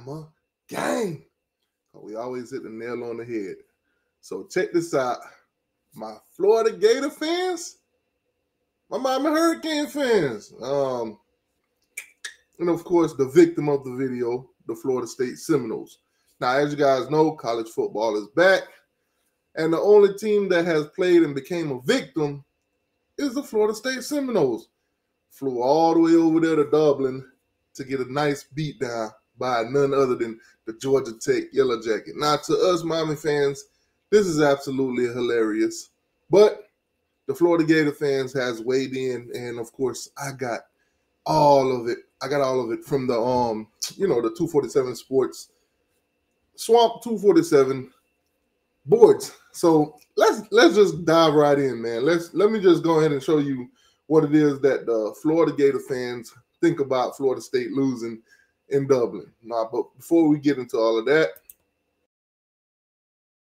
Bama gang. We always hit the nail on the head. So check this out. My Florida Gator fans, my Miami Hurricane fans, and of course the victim of the video, the Florida State Seminoles. Now, as you guys know, college football is back, and the only team that has played and became a victim is the Florida State Seminoles. Flew all the way over there to Dublin to get a nice beatdown by none other than the Georgia Tech Yellow Jacket. Now, to us Miami fans, this is absolutely hilarious. But the Florida Gator fans has weighed in, and of course, I got all of it. I got all of it from the the 247 Sports Swamp 247 boards. So let's just dive right in, man. Let me just go ahead and show you what it is that the Florida Gator fans think about Florida State losing in Dublin. Now, but before we get into all of that,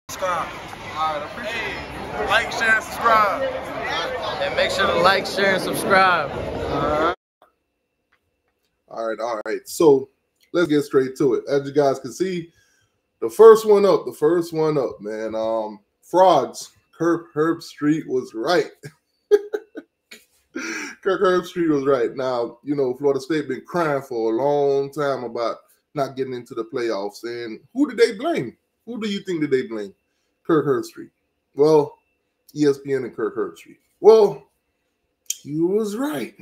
subscribe. All right, appreciate it. Like, share, and subscribe. And make sure to like, share, and subscribe. All right. So let's get straight to it. As you guys can see, the first one up, man. Frauds. Kirk Herbstreit was right. Kirk Herbstreit was right. Now, Florida State been crying for a long time about not getting into the playoffs. And who did they blame? Who do you think that they blame? Kirk Herbstreit. Well, ESPN and Kirk Herbstreit. Well, he was right.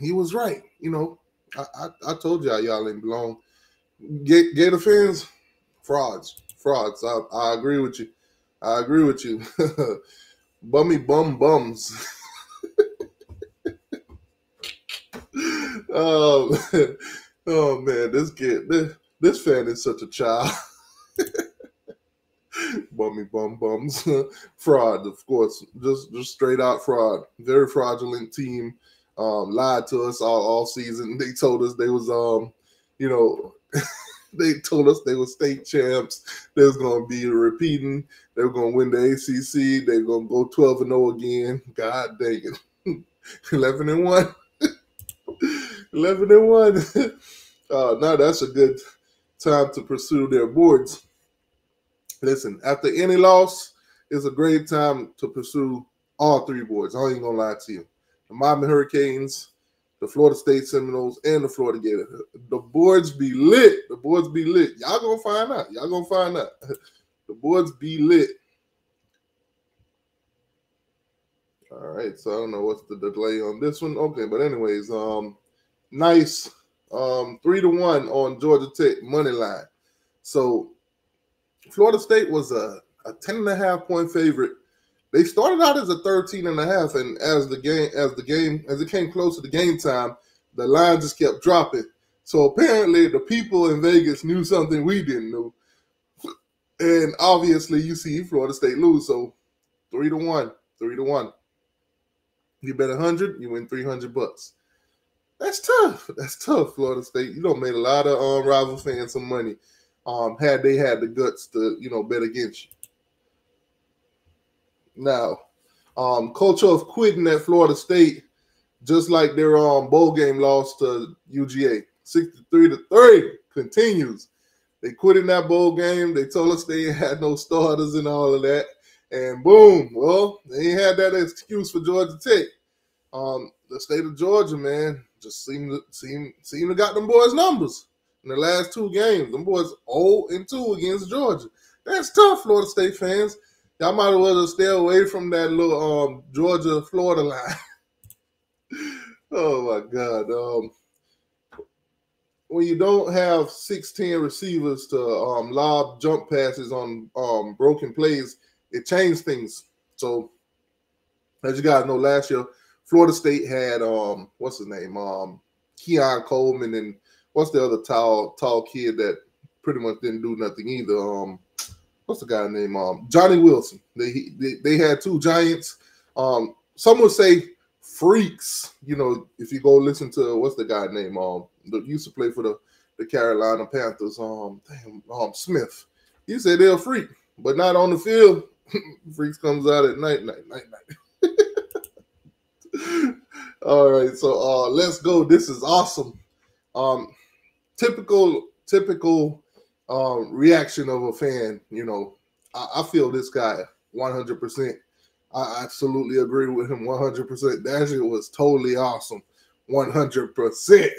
I told y'all ain't belong. Gator fans, frauds. I agree with you. Bums. Oh man, this kid, this fan is such a child. Bums. Fraud, of course, just straight out fraud. Very fraudulent team. Lied to us all season. They told us they was they told us they were state champs. They was gonna be repeating. They were gonna win the ACC. They were gonna go 12-0 again. God dang it, 11-1. 11-1. Now that's a good time to pursue their boards. Listen, after any loss, it's a great time to pursue all three boards. I ain't gonna lie to you. The Miami Hurricanes, the Florida State Seminoles, and the Florida Gator. The boards be lit. Y'all gonna find out. The boards be lit. All right, so I don't know what's the delay on this one. Okay, but anyways, nice 3-1 on Georgia Tech money line. So Florida State was a 10.5 point favorite. They started out as a 13.5, and as it came close to the game time, the line just kept dropping. So apparently the people in Vegas knew something we didn't know. And obviously you see Florida State lose. So 3-1. You bet 100, you win $300. That's tough, Florida State. You made a lot of rival fans some money. Had they had the guts to, bet against you. Now, culture of quitting at Florida State, just like their bowl game loss to UGA, 63-3, continues. They quit in that bowl game. They told us they had no starters and all of that. And boom, well, they ain't had that excuse for Georgia Tech. The state of Georgia, man, just seem to got them boys' numbers in the last two games. Them boys 0-2 against Georgia. That's tough, Florida State fans. Y'all might as well just stay away from that little Georgia-Florida line. Oh, my God. When you don't have 6'10" receivers to lob jump passes on broken plays, it changed things. So, as you guys know, last year, Florida State had, what's his name? Keon Coleman, and what's the other tall kid that pretty much didn't do nothing either? What's the guy named? Johnny Wilson. They had two giants. Some would say freaks. If you go listen to what's the guy named? That used to play for the Carolina Panthers. Smith. He said they're a freak, but not on the field. Freaks comes out at night. All right, so let's go. This is awesome. Typical reaction of a fan. You know, I feel this guy 100%. I absolutely agree with him 100%. That shit was totally awesome. 100%.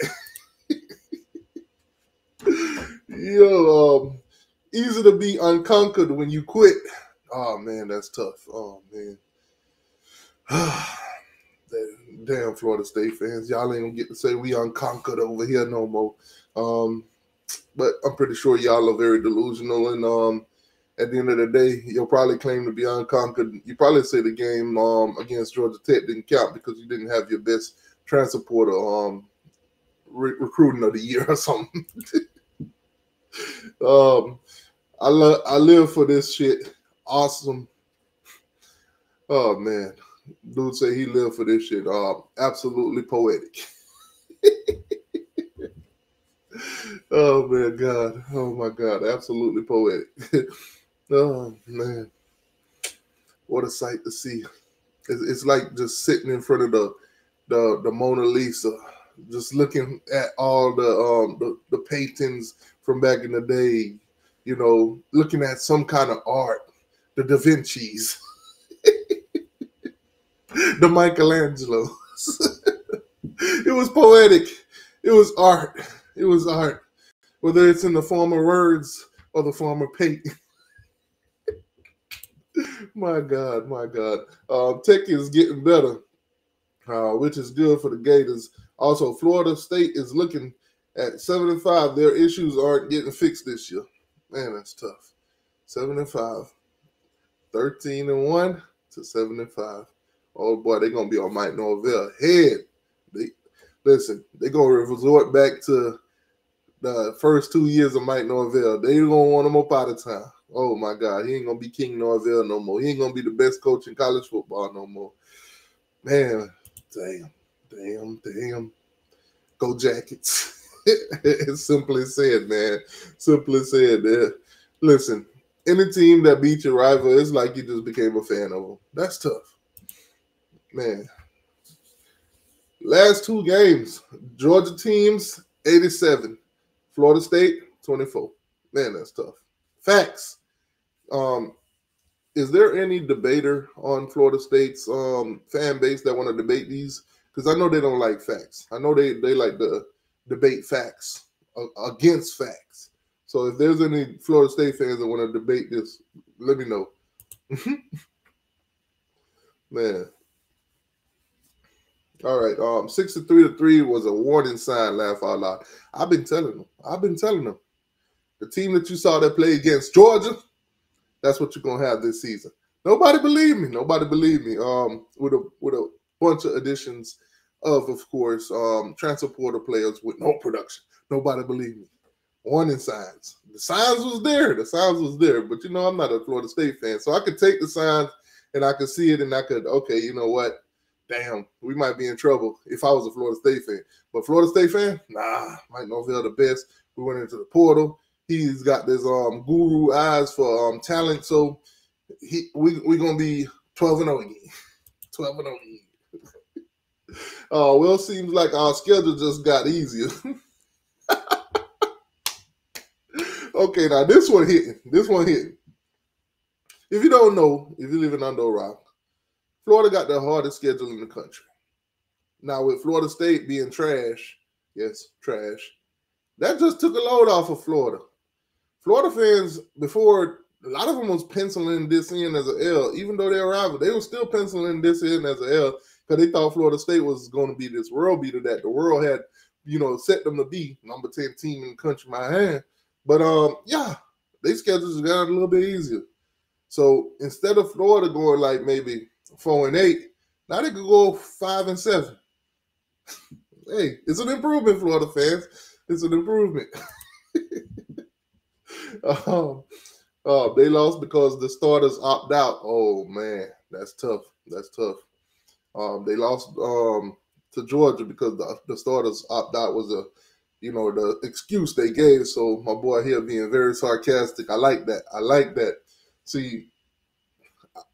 Yo, easy to be unconquered when you quit. Oh man, that's tough. Oh man. Damn Florida State fans. Y'all ain't gonna get to say we unconquered over here no more. But I'm pretty sure y'all are very delusional, and at the end of the day, you'll probably claim to be unconquered. You probably say the game against Georgia Tech didn't count because you didn't have your best transporter recruiting of the year or something. I live for this shit. Awesome. Oh man, dude say he lived for this shit. Absolutely poetic. Oh man, God. Oh my God, absolutely poetic. Oh man, what a sight to see. It's like just sitting in front of the Mona Lisa, just looking at all the paintings from back in the day, you know, looking at some kind of art, the Da Vinci's, the Michelangelos. It was poetic. It was art. It was art, whether it's in the form of words or the form of paint. My God, my God. Tech is getting better, which is good for the Gators. Also, Florida State is looking at 7-5. Their issues aren't getting fixed this year. Man, that's tough. 7-5. 13-1 to 7-5. Oh boy, they're gonna be on Mike Norvell head. They're gonna resort back to the first 2 years of Mike Norvell. They gonna want him up out of town. Oh my God, he ain't gonna be King Norvell no more. He ain't gonna be the best coach in college football no more. Man, damn. Go Jackets. It's simply said, man. Simply said. Listen, any team that beats your rival, it's like you just became a fan of them. That's tough. Man. Last two games, Georgia teams, 87. Florida State, 24. Man, that's tough. Facts. Is there any debater on Florida State's fan base that want to debate these? Because I know they don't like facts. I know they like to debate facts against facts. So if there's any Florida State fans that want to debate this, let me know. Man. All right. 63-3 was a warning sign, laugh out loud. I've been telling them. The team that you saw that play against Georgia, that's what you're gonna have this season. Nobody believed me. With a bunch of additions of course, transfer portal players with no production. Nobody believed me. Warning signs. The signs was there. But you know, I'm not a Florida State fan, so I could take the signs and I could see it, and I could, okay, you know what? Damn, we might be in trouble if I was a Florida State fan. But Florida State fan, nah, Mike Norvell the best. We went into the portal. He's got this guru eyes for talent, so we're gonna be 12-0 again. 12-0 again. Well, seems like our schedule just got easier. Okay, now this one hitting. If you don't know, if you live in under a rock, Florida got the hardest schedule in the country. Now with Florida State being trash, yes, trash, that just took a load off of Florida. Florida fans, before, a lot of them was penciling this in as an L. Even though they're rival, they were still penciling this in as an L because they thought Florida State was going to be this world beater that the world had, you know, set them to be number 10 team in the country by hand. But, yeah, their schedules got a little bit easier. So instead of Florida going like maybe 4-8, now they could go 5-7. Hey, it's an improvement, Florida fans. It's an improvement. They lost because the starters opt out. Oh man, that's tough. They lost to Georgia because the starters opt out was the excuse they gave. So my boy here being very sarcastic. I like that. See,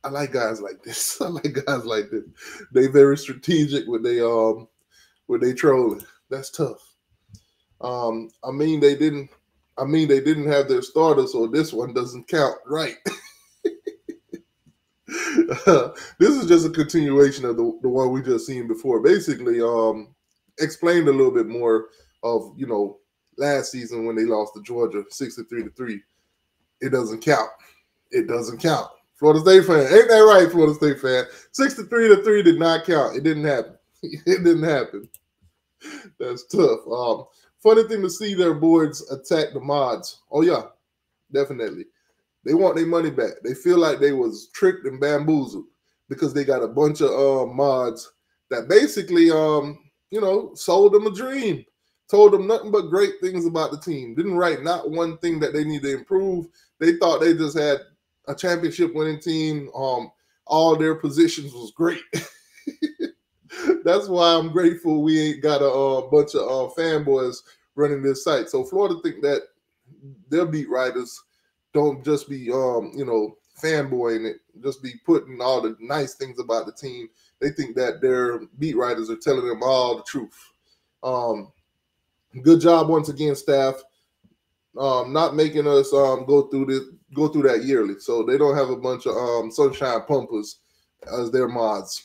I like guys like this. They very strategic with they trolling. That's tough. I mean, they didn't. I mean, they didn't have their starter, so this one doesn't count, right? This is just a continuation of the one we just seen before. Basically, explained a little bit more of last season when they lost to Georgia 63-3. It doesn't count. It doesn't count. Florida State fan, ain't that right, Florida State fan? 63-3 did not count. It didn't happen. It didn't happen. That's tough. Funny thing to see their boards attack the mods. Oh yeah, definitely. They want their money back. They feel like they was tricked and bamboozled because they got a bunch of mods that basically sold them a dream, told them nothing but great things about the team. Didn't write not one thing that they need to improve. They thought they just had a championship winning team. All their positions was great. That's why I'm grateful we ain't got a bunch of fanboys running this site. So Florida think that their beat writers don't just be fanboying it, just be putting all the nice things about the team. They think that their beat writers are telling them all the truth. Good job once again, staff. Not making us go through that yearly, so they don't have a bunch of sunshine pumpers as their mods.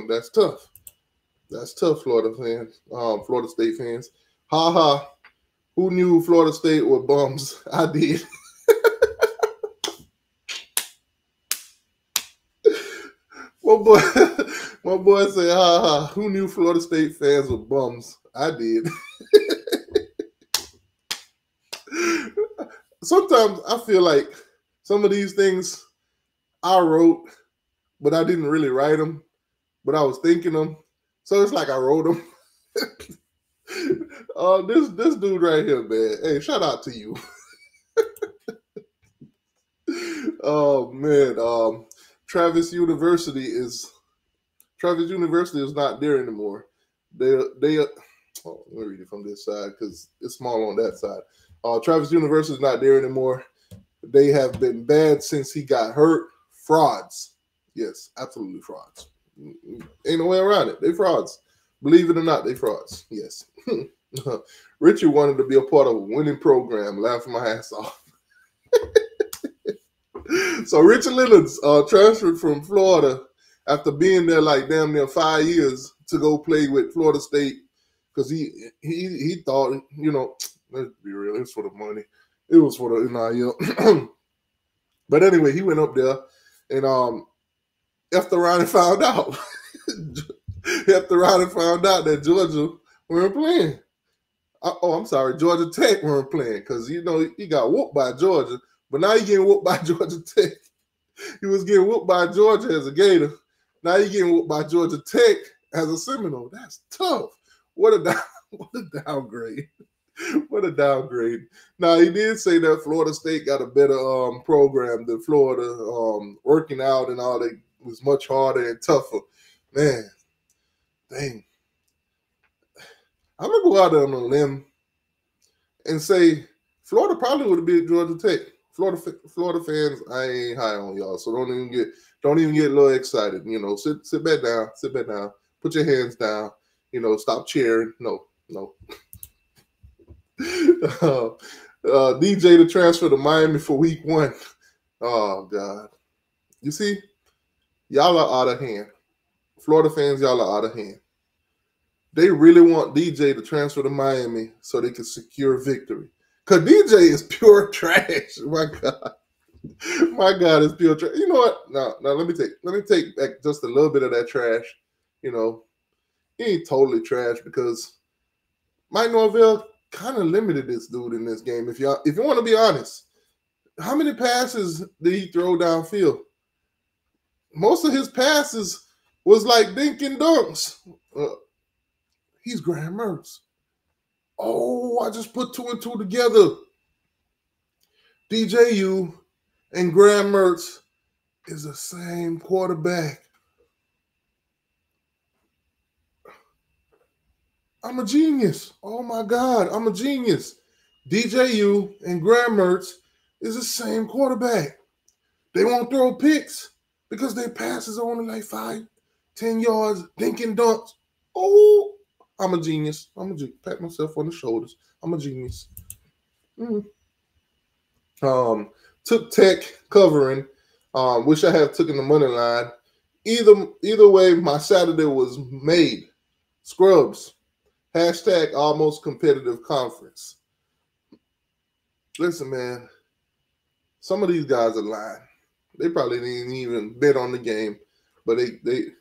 That's tough. That's tough, Florida fans. Florida State fans. Ha ha. Who knew Florida State were bums? I did. My boy said, ha ha. Who knew Florida State fans were bums? I did. Sometimes I feel like some of these things I wrote, but I didn't really write them, but I was thinking them. So it's like I wrote them. This dude right here, man. Hey, shout out to you. Oh man, Travis University is not there anymore. Let me read it from this side because it's small on that side. Travis University is not there anymore. They have been bad since he got hurt. Frauds. Yes, absolutely frauds. Ain't no way around it. They frauds. Believe it or not, they frauds. Yes. Richard wanted to be a part of a winning program. Laughing my ass off. So Richard Lillard's transferred from Florida after being there like damn near 5 years to go play with Florida State because he thought, let's be real, it was for the money. It was for the NIL. But anyway, he went up there and after around and found out. After around and found out that Georgia weren't playing. I'm sorry, Georgia Tech weren't playing because he got whooped by Georgia. But now he's getting whooped by Georgia Tech. He was getting whooped by Georgia as a Gator. Now he's getting whooped by Georgia Tech as a Seminole. That's tough. What a downgrade. What a downgrade. Now, he did say that Florida State got a better program than Florida. Working out and all that was much harder and tougher. Man, dang. I'm going to go out there on a limb and say Florida probably would have been Georgia Tech. Florida fans, I ain't high on y'all, so don't even get a little excited. Sit back down, put your hands down. Stop cheering. No. DJ to transfer to Miami for week 1. Oh God, you see, y'all are out of hand. Florida fans, y'all are out of hand. They really want DJ to transfer to Miami so they can secure victory. Because DJ is pure trash. My God is pure trash. You know what? Now let me take back just a little bit of that trash. He ain't totally trash because Mike Norvell kind of limited this dude in this game. If you want to be honest, how many passes did he throw downfield? Most of his passes was like dink and dunks. He's Graham Mertz. Oh, I just put 2 and 2 together. DJU and Graham Mertz is the same quarterback. I'm a genius. Oh, my God. I'm a genius. DJU and Graham Mertz is the same quarterback. They won't throw picks because their passes are only like 5, 10 yards, dink and dunks. Oh, I'm a genius. Pat myself on the shoulders. I'm a genius. Took Tech covering. Wish I had taken the money line. Either way, my Saturday was made. Scrubs. Hashtag almost competitive conference. Listen, man. Some of these guys are lying. They probably didn't even bet on the game. But they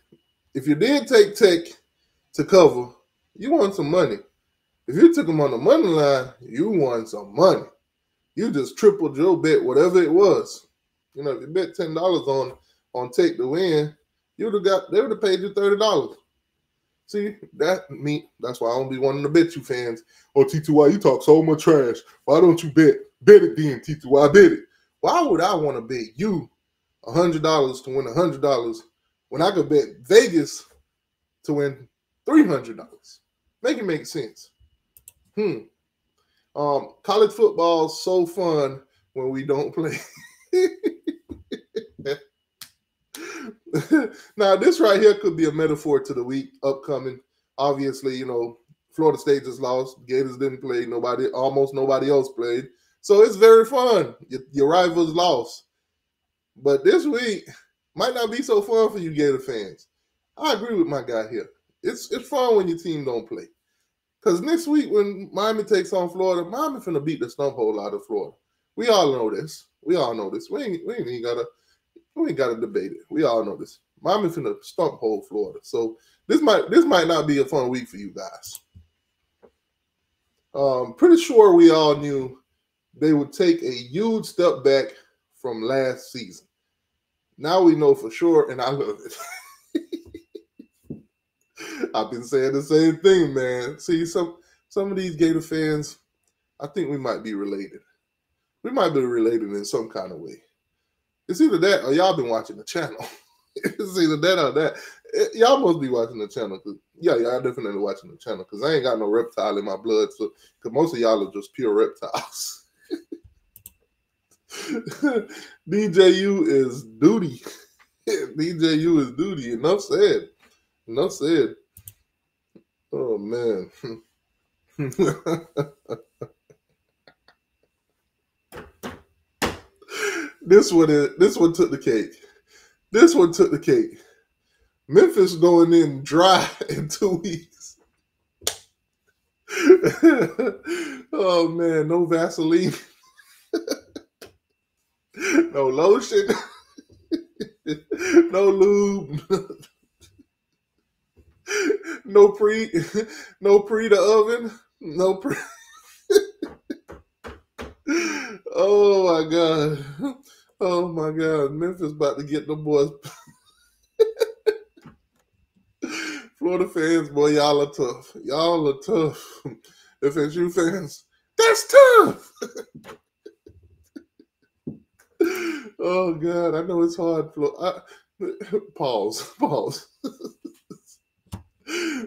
if you did take Tech to cover, you won some money. If you took them on the money line, you won some money. You just tripled your bet, whatever it was. You know, if you bet $10 on Tech to win, they would have paid you $30. See, that's why I don't be wanting to bet you fans. Oh, T2Y, you talk so much trash. Why don't you bet? Bet it then, T2Y, bet it. Why would I want to bet you $100 to win $100 when I could bet Vegas to win $300? Make it make sense. College football is so fun when we don't play. Now, this right here could be a metaphor to the week upcoming. Obviously, you know, Florida State just lost. Gators didn't play. Almost nobody else played. So it's very fun. Your rivals lost. But this week might not be so fun for you Gator fans. I agree with my guy here. It's fun when your team don't play. Because next week when Miami takes on Florida, Miami finna beat the stump hole out of Florida. We all know this. We ain't gotta debate it. We all know this. Miami finna stump hole Florida. So this might not be a fun week for you guys. Pretty sure we all knew they would take a huge step back from last season. Now we know for sure, and I love it. I've been saying the same thing, man. See, some of these Gator fans, I think we might be related. We might be related in some kind of way. It's either that or y'all been watching the channel. It's either that or that. Y'all must be watching the channel. Y'all definitely watching the channel because I ain't got no reptile in my blood. So, because most of y'all are just pure reptiles. DJU is duty. DJU is duty. Enough said. Enough said. Oh, man. This one took the cake. This one took the cake. Memphis going in dry in 2 weeks. Oh, man. No Vaseline. No lotion. No lube. No pre the oven. No pre. Oh my God. Oh my God. Memphis about to get the boys. Florida fans, boy, y'all are tough. Y'all are tough. FSU fans, that's tough. Oh God, I know it's hard. Pause.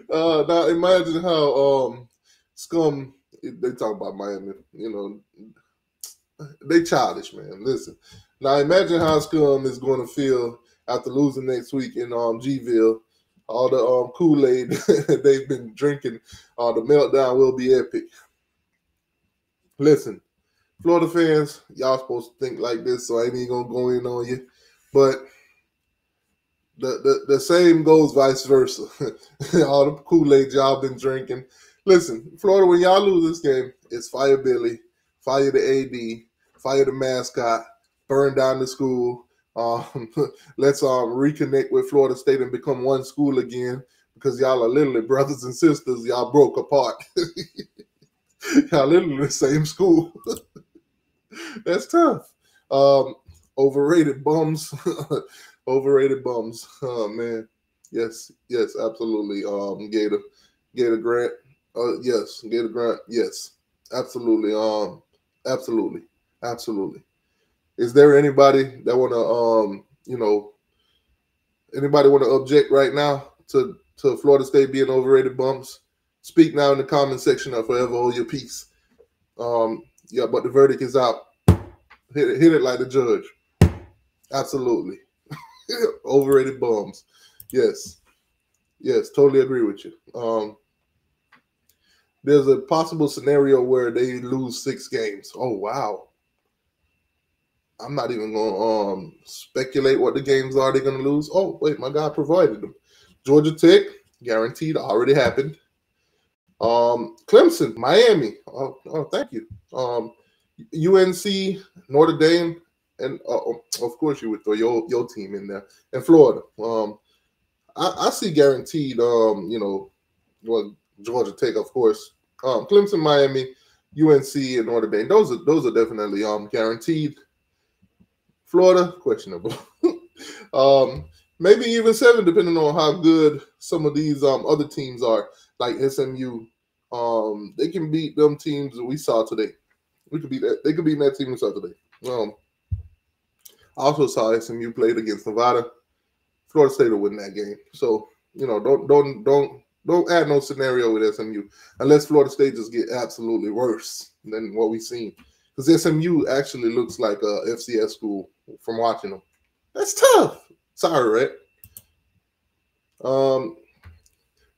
Now imagine how Scum, they talk about Miami, you know, they childish, man. Listen, now imagine how Scum is going to feel after losing next week in G-Ville. All the Kool-Aid they've been drinking, the meltdown will be epic. Listen, Florida fans, y'all supposed to think like this, so I ain't even gonna go in on you. But the same goes vice versa. All the Kool-Aid y'all been drinking. Listen, Florida, when y'all lose this game, it's fire Billy, fire the AD, fire the mascot, burn down the school. Let's reconnect with Florida State and become one school again because y'all are literally brothers and sisters. Y'all broke apart. Y'all literally the same school. That's tough. Overrated bums. Overrated bums. Oh man. Yes, absolutely. Gator Grant. Yes, Gator Grant. Yes, absolutely. Absolutely. Is there anybody that want to, anybody want to object right now to Florida State being overrated bums? Speak now in the comment section or forever hold your peace. Yeah, but the verdict is out. Hit it like the judge. Absolutely. Overrated bums. Yes, totally agree with you. There's a possible scenario where they lose 6 games. Oh wow. I'm not even gonna speculate what the games are they're gonna lose. Oh wait, my guy provided them. Georgia Tech, guaranteed, already happened. Clemson, Miami. Oh, thank you. UNC, Notre Dame, and of course you would throw your team in there, and Florida. I see guaranteed. Well, Georgia Tech, of course. Clemson, Miami, UNC, and Notre Dame. Those are definitely guaranteed. Florida, questionable. Maybe even 7, depending on how good some of these other teams are, like SMU. They can beat them teams that we saw today. We could beat that. They could beat that team we saw today. I also saw SMU played against Nevada. Florida State will win that game. So don't add no scenario with SMU unless Florida State just get absolutely worse than what we've seen. Because SMU actually looks like a FCS school from watching them. That's tough. Sorry, right?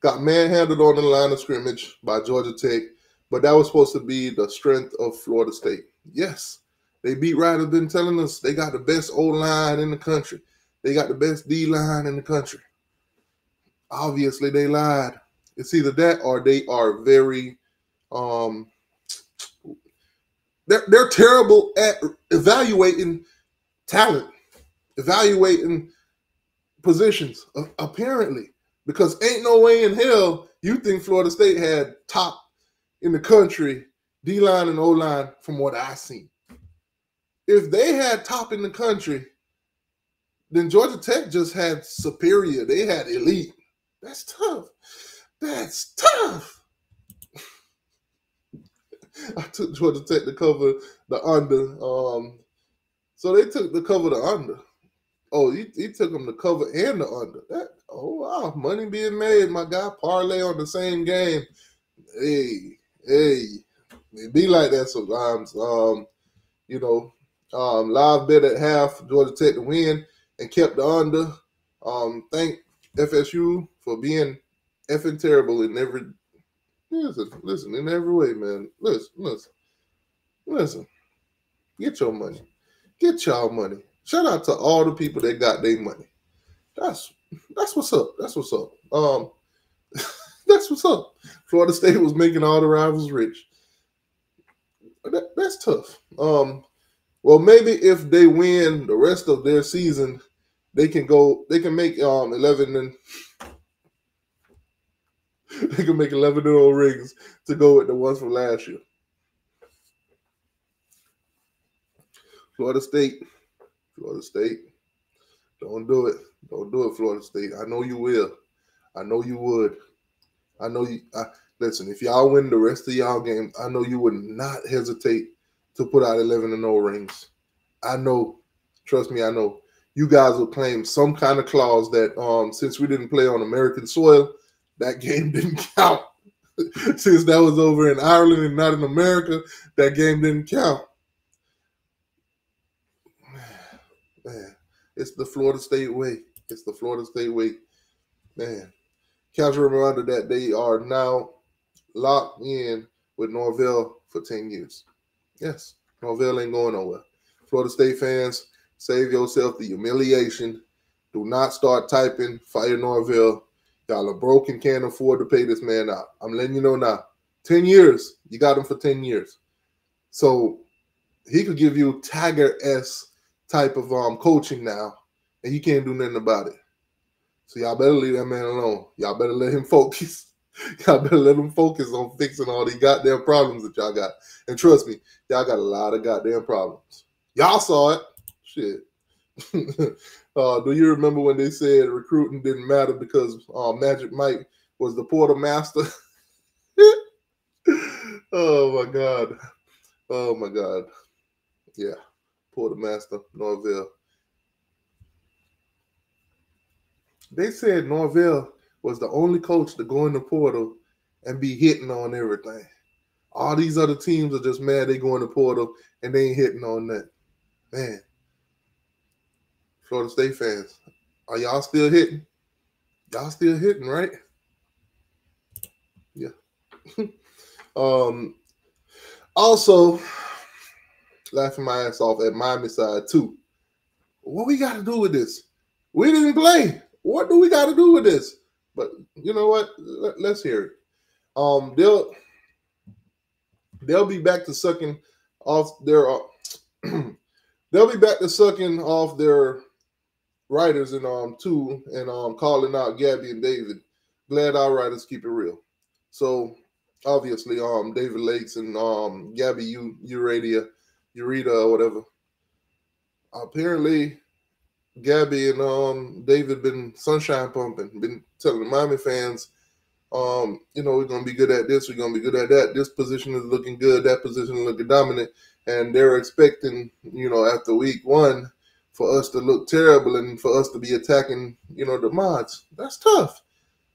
Got manhandled on the line of scrimmage by Georgia Tech, but that was supposed to be the strength of Florida State. Yes, they beat Ryder been telling us they got the best O-line in the country. They got the best D-line in the country. Obviously, they lied. It's either that or they are very they're terrible at evaluating talent, evaluating positions, apparently. Because ain't no way in hell you think Florida State had top in the country, D-line and O-line from what I seen. If they had top in the country, then Georgia Tech just had superior. They had elite. That's tough. That's tough. I took Georgia Tech to cover the under. So they took the cover the under. Oh, he took them to cover and the under. Oh, wow. Money being made, my guy. Parlay on the same game. Hey. It be like that sometimes. Live bet at half, Georgia Tech to win and kept the under. Thank FSU for being effing terrible in every listen in every way, man. Listen. Get your money. Get y'all money. Shout out to all the people that got their money. That's what's up. That's what's up. That's what's up. Florida State was making all the rivals rich. That's tough. Well, maybe if they win the rest of their season, they can make 11 and they can make 11-0 rings to go with the ones from last year. Florida State. Don't do it. Don't do it, Florida State. I know you will. I know you would. I know you. Listen, if y'all win the rest of y'all games, I know you would not hesitate to put out 11-0 rings. I know. Trust me, I know. You guys will claim some kind of clause that since we didn't play on American soil, that game didn't count. Since that was over in Ireland and not in America, that game didn't count. Man, it's the Florida State way. It's the Florida State way. Man. Casual reminder that they are now locked in with Norvell for 10 years. Yes, Norvell ain't going nowhere. Florida State fans, save yourself the humiliation. Do not start typing, fire Norvell. Y'all are broke and can't afford to pay this man out. I'm letting you know now. 10 years. You got him for 10 years. So he could give you Tiger-esque type of coaching now, and you can't do nothing about it. So y'all better leave that man alone. Y'all better let him focus. Y'all better let him focus on fixing all these goddamn problems that y'all got. And trust me, y'all got a lot of goddamn problems. Y'all saw it. Shit. Do you remember when they said recruiting didn't matter because Magic Mike was the quartermaster? Oh, my God. Oh, my God. Yeah. Quartermaster, Norvell. They said Norvell was the only coach to go in the portal and be hitting on everything. All these other teams are just mad they go in the portal and they ain't hitting on that. Man. Florida State fans, are y'all still hitting? Y'all still hitting, right? Yeah. Also, laughing my ass off at Miami side too. What we got to do with this? We didn't play. What do we got to do with this? But you know what? Let's hear it. They'll be back to sucking off their. They'll be back to sucking off their writers and too, and calling out Gabby and David. Glad our writers keep it real. So obviously, David Lakes and Gabby Ureta, or whatever. Apparently, Gabby and David been sunshine pumping, been telling the Miami fans, we're gonna be good at this, we're gonna be good at that. This position is looking good, that position is looking dominant, and they're expecting, after week one, for us to look terrible and for us to be attacking, the mods. That's tough.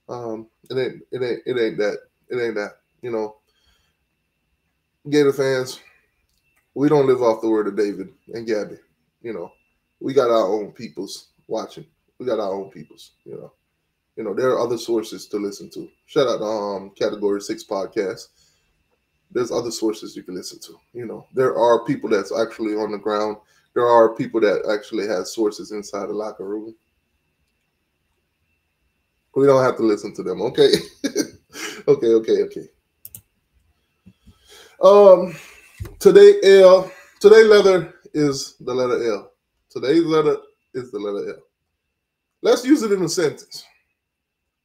It ain't that. Gator fans, we don't live off the word of David and Gabby. We got our own peoples watching. We got our own peoples. There are other sources to listen to. Shout out to Category 6 podcast. There's other sources you can listen to. There are people that's actually on the ground. There are people that actually have sources inside the locker room. We don't have to listen to them, okay? Okay. Today letter is the letter L. Today's letter is the letter L. Let's use it in a sentence.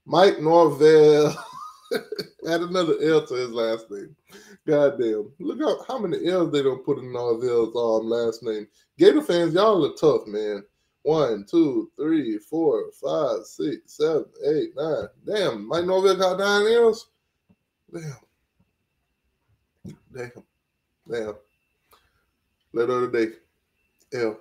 Mike Norvell had another L to his last name. Goddamn. Look how many L's they don't put in Norvell's last name. Gator fans, y'all are tough, man. 1, 2, 3, 4, 5, 6, 7, 8, 9. Damn, Mike Norvell got 9 L's? Damn. Letter of the day. L.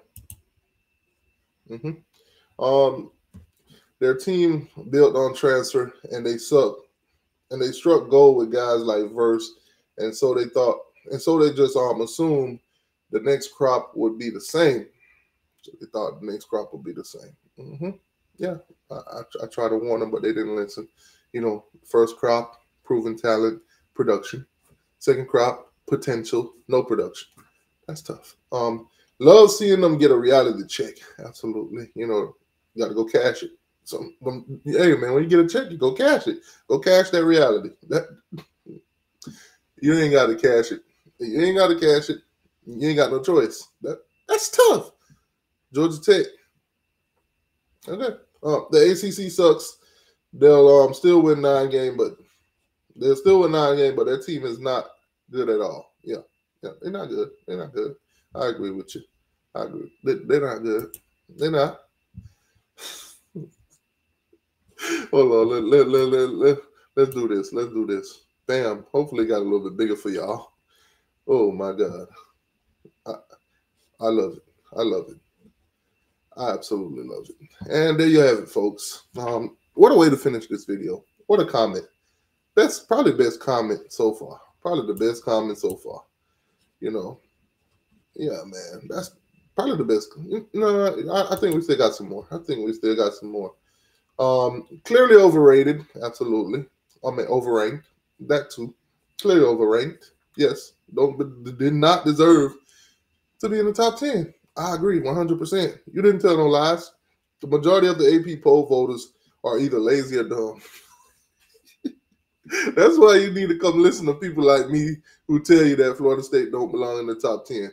Their team built on transfer, and they suck. And they struck gold with guys like Verse, and so they just assumed the next crop would be the same. So they thought the next crop would be the same. Yeah, I tried to warn them, but they didn't listen. First crop, proven talent, production. Second crop, potential, no production. That's tough. Love seeing them get a reality check. Absolutely. You got to go cash it. So, hey, man, when you get a check, you go cash it. Go cash that reality. You ain't got to cash it. You ain't got to cash it. You ain't got no choice. That's tough. Georgia Tech. Okay. The ACC sucks. They'll still win 9 games, but their team is not good at all. Yeah, they're not good. I agree with you. I agree. They're not good. They're not. Hold on. Let's do this. Let's do this. Bam. Hopefully, it got a little bit bigger for y'all. Oh my God. I love it. I love it. I absolutely love it. And there you have it, folks. What a way to finish this video. What a comment. That's probably the best comment so far. Probably the best comment so far. Yeah, man. That's probably the best. I think we still got some more. Clearly overrated. Absolutely. Overranked. That too. Clearly overranked. Yes. Did not deserve to be in the top 10. I agree 100%. You didn't tell no lies. The majority of the AP poll voters are either lazy or dumb. That's why you need to come listen to people like me who tell you that Florida State don't belong in the top 10.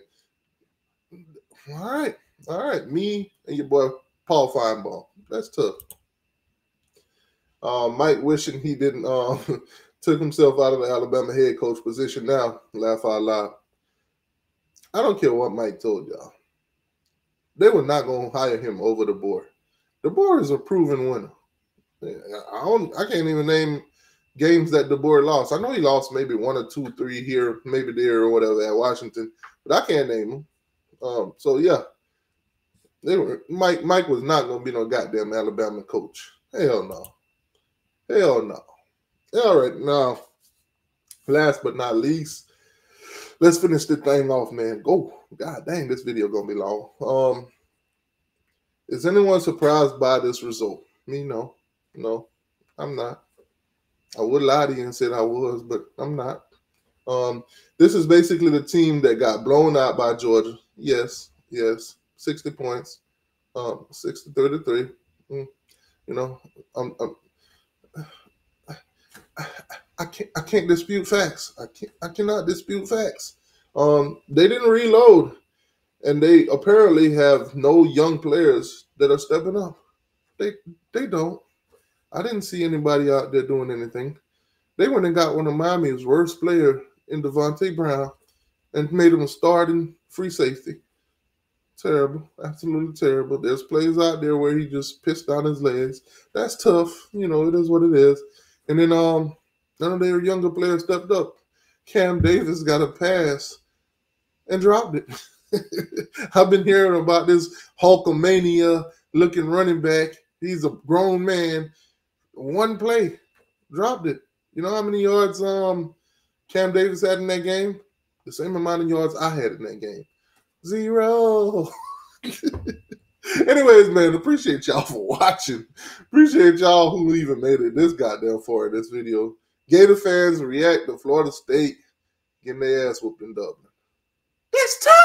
All right. Me and your boy Paul Feinbaum. That's tough. Mike wishing he didn't took himself out of the Alabama head coach position now. Laugh out loud. I don't care what Mike told y'all. They were not going to hire him over the board. The board is a proven winner. I can't even name games that the board lost. I know he lost maybe 1 or 2, 3 here, maybe there or whatever at Washington, but I can't name them. So yeah, Mike was not going to be no goddamn Alabama coach. Hell no. All right, now, last but not least, let's finish this thing off, man. Go. God dang, this video gonna be long. Is anyone surprised by this result? Me, no. No, I'm not. I would lie to you and said I was, but I'm not. This is basically the team that got blown out by Georgia. Yes, 60 points, 60-33. You know, I can't dispute facts. I cannot dispute facts. They didn't reload, and they apparently have no young players that are stepping up. They don't. I didn't see anybody out there doing anything. They went and got one of Miami's worst player in Devontae Brown and made him a starting free safety. Terrible. Absolutely terrible. There's plays out there where he just pissed down his legs. That's tough. It is what it is. And then none of their younger players stepped up. Cam Davis got a pass and dropped it. I've been hearing about this Hulkamania looking running back. He's a grown man. One play, dropped it. You know how many yards Cam Davis had in that game? The same amount of yards I had in that game. 0. Anyways, man, appreciate y'all for watching. Appreciate y'all who even made it this goddamn far in this video. Gator fans react to Florida State getting their ass whooped in Dublin. It's tough.